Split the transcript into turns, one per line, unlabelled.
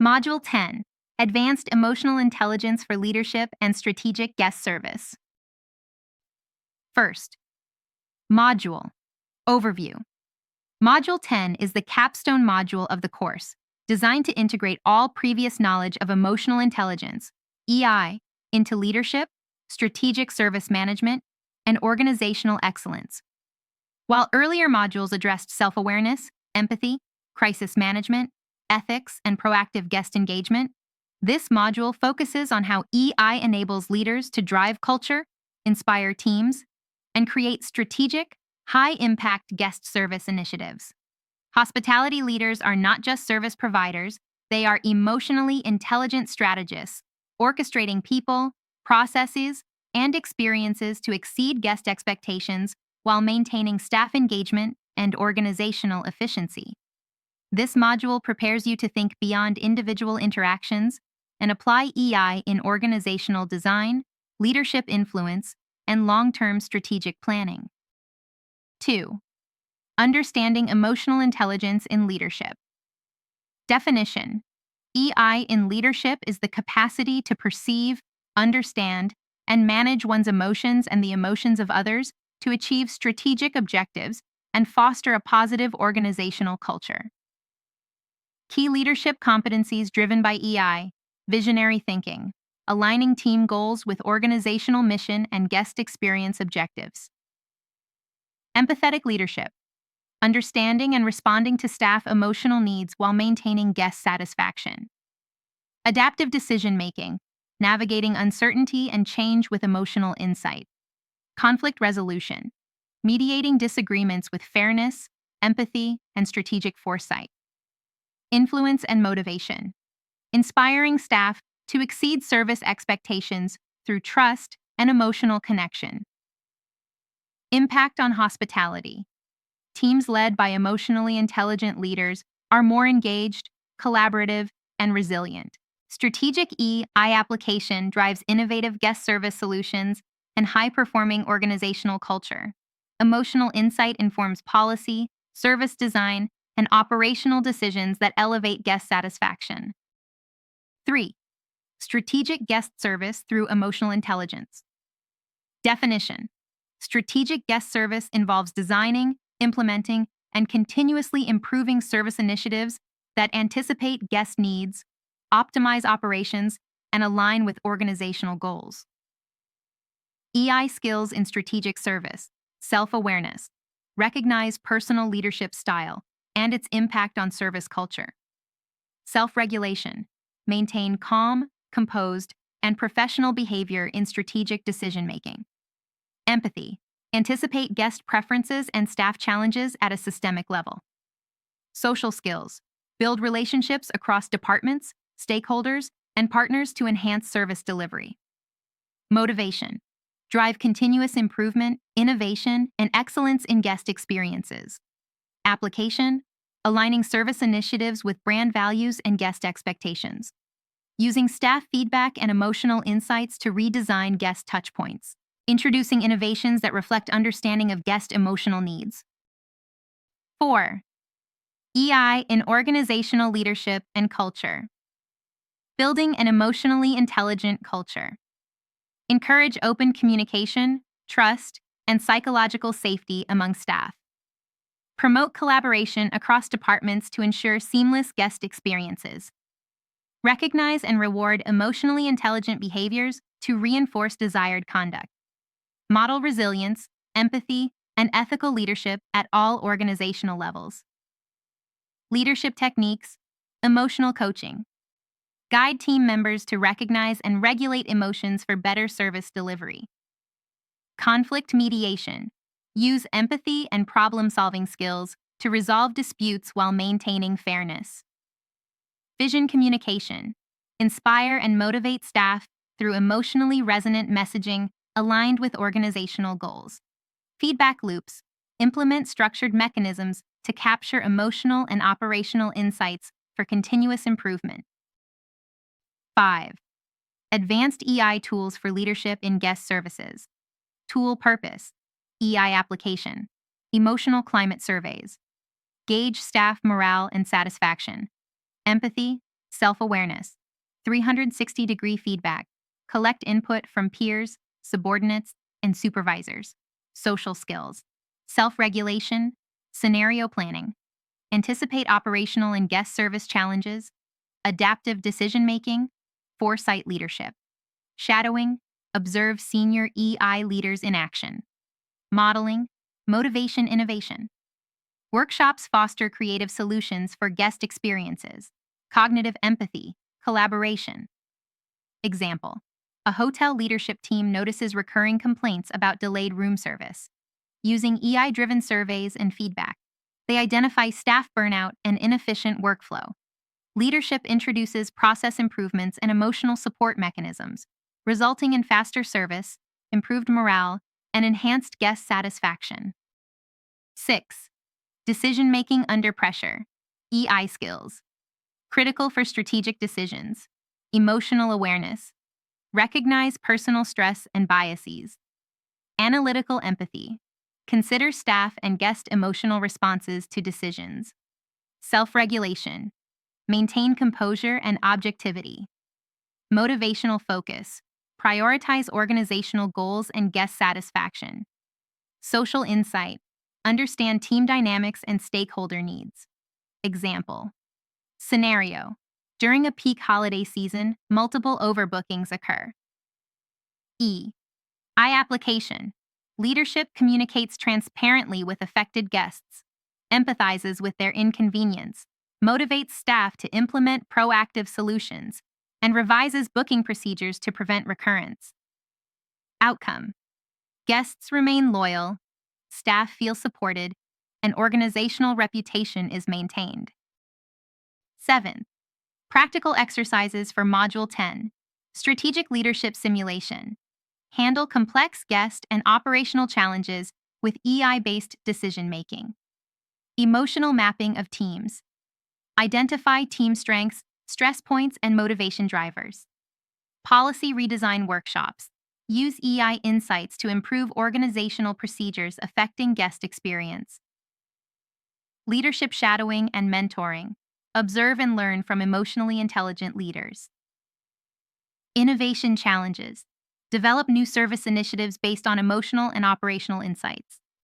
Module 10, Advanced Emotional Intelligence for Leadership and Strategic Guest Service. First, Module Overview. Module 10 is the capstone module of the course, designed to integrate all previous knowledge of emotional intelligence, EI, into leadership, strategic service management, and organizational excellence. While earlier modules addressed self-awareness, empathy, crisis management, ethics, and proactive guest engagement, this module focuses on how EI enables leaders to drive culture, inspire teams, and create strategic, high-impact guest service initiatives. Hospitality leaders are not just service providers, they are emotionally intelligent strategists, orchestrating people, processes, and experiences to exceed guest expectations while maintaining staff engagement and organizational efficiency. This module prepares you to think beyond individual interactions and apply EI in organizational design, leadership influence, and long-term strategic planning. 2. Understanding emotional intelligence in leadership. Definition: EI in leadership is the capacity to perceive, understand, and manage one's emotions and the emotions of others to achieve strategic objectives and foster a positive organizational culture. Key leadership competencies driven by EI: visionary thinking, aligning team goals with organizational mission and guest experience objectives. Empathetic leadership, understanding and responding to staff emotional needs while maintaining guest satisfaction. Adaptive decision-making, navigating uncertainty and change with emotional insight. Conflict resolution, mediating disagreements with fairness, empathy, and strategic foresight. Influence and motivation, inspiring staff to exceed service expectations through trust and emotional connection. Impact on hospitality. Teams led by emotionally intelligent leaders are more engaged, collaborative, and resilient. Strategic EI application drives innovative guest service solutions and high-performing organizational culture. Emotional insight informs policy, service design, and operational decisions that elevate guest satisfaction. 3. Strategic guest service through emotional intelligence. Definition: strategic guest service involves designing, implementing, and continuously improving service initiatives that anticipate guest needs, optimize operations, and align with organizational goals. EI skills in strategic service: self-awareness, recognize personal leadership style and its impact on service culture. Self-regulation, maintain calm, composed, and professional behavior in strategic decision-making. Empathy, anticipate guest preferences and staff challenges at a systemic level. Social skills, build relationships across departments, stakeholders, and partners to enhance service delivery. Motivation, drive continuous improvement, innovation, and excellence in guest experiences. Application, aligning service initiatives with brand values and guest expectations. Using staff feedback and emotional insights to redesign guest touchpoints. Introducing innovations that reflect understanding of guest emotional needs. 4. EI in organizational leadership and culture. Building an emotionally intelligent culture. Encourage open communication, trust, and psychological safety among staff. Promote collaboration across departments to ensure seamless guest experiences. Recognize and reward emotionally intelligent behaviors to reinforce desired conduct. Model resilience, empathy, and ethical leadership at all organizational levels. Leadership techniques, emotional coaching. Guide team members to recognize and regulate emotions for better service delivery. Conflict mediation. Use empathy and problem-solving skills to resolve disputes while maintaining fairness. Vision communication. Inspire and motivate staff through emotionally resonant messaging aligned with organizational goals. Feedback loops. Implement structured mechanisms to capture emotional and operational insights for continuous improvement. 5. Advanced EI tools for leadership in guest services. Tool purpose: EI application. Emotional climate surveys. Gauge staff morale and satisfaction. Empathy, Self-awareness, 360-degree feedback. Collect input from peers, subordinates, and supervisors. Social skills, self-regulation, scenario planning. Anticipate operational and guest service challenges. Adaptive decision-making, foresight leadership. Shadowing, observe senior EI leaders in action. Modeling, motivation innovation. Workshops foster creative solutions for guest experiences. Cognitive empathy, collaboration. Example: a hotel leadership team notices recurring complaints about delayed room service. Using EI-driven surveys and feedback, they identify staff burnout and inefficient workflow. Leadership introduces process improvements and emotional support mechanisms, resulting in faster service, improved morale, and enhanced guest satisfaction. 6. Decision-making under pressure. EI skills. Critical for strategic decisions. Emotional awareness. Recognize personal stress and biases. Analytical empathy. Consider staff and guest emotional responses to decisions. Self-regulation. Maintain composure and objectivity. Motivational focus. Prioritize organizational goals and guest satisfaction. Social insight. Understand team dynamics and stakeholder needs. Example: scenario: during a peak holiday season, multiple overbookings occur. I application. Leadership communicates transparently with affected guests, empathizes with their inconvenience, motivates staff to implement proactive solutions, and revises booking procedures to prevent recurrence. Outcome: guests remain loyal, staff feel supported, and organizational reputation is maintained. 7. Practical exercises for Module 10. Strategic Leadership Simulation. Handle complex guest and operational challenges with EI-based decision-making. Emotional mapping of teams. Identify team strengths, stress points, and motivation drivers. Policy redesign workshops. Use EI insights to improve organizational procedures affecting guest experience. Leadership shadowing and mentoring. Observe and learn from emotionally intelligent leaders. Innovation challenges. Develop new service initiatives based on emotional and operational insights.